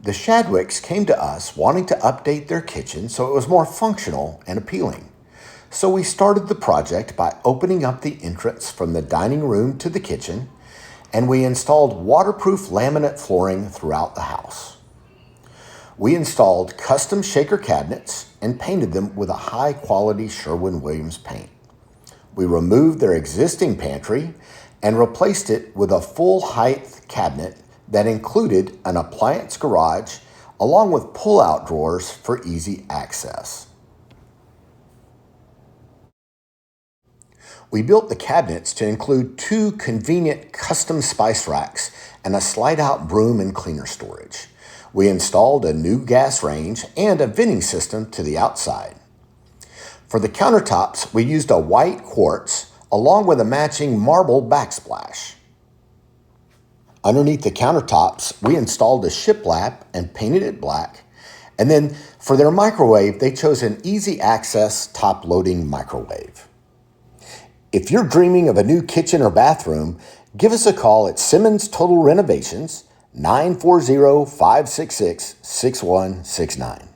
The Shadwicks came to us wanting to update their kitchen so it was more functional and appealing. So we started the project by opening up the entrance from the dining room to the kitchen, and we installed waterproof laminate flooring throughout the house. We installed custom shaker cabinets and painted them with a high-quality Sherwin-Williams paint. We removed their existing pantry and replaced it with a full-height cabinet that included an appliance garage along with pull-out drawers for easy access. We built the cabinets to include 2 convenient custom spice racks and a slide-out broom and cleaner storage. We installed a new gas range and a venting system to the outside. For the countertops, we used a white quartz along with a matching marble backsplash. Underneath the countertops, we installed a shiplap and painted it black. And then for their microwave, they chose an easy access top-loading microwave. If you're dreaming of a new kitchen or bathroom, give us a call at Simmons Total Renovations, 940-566-6169.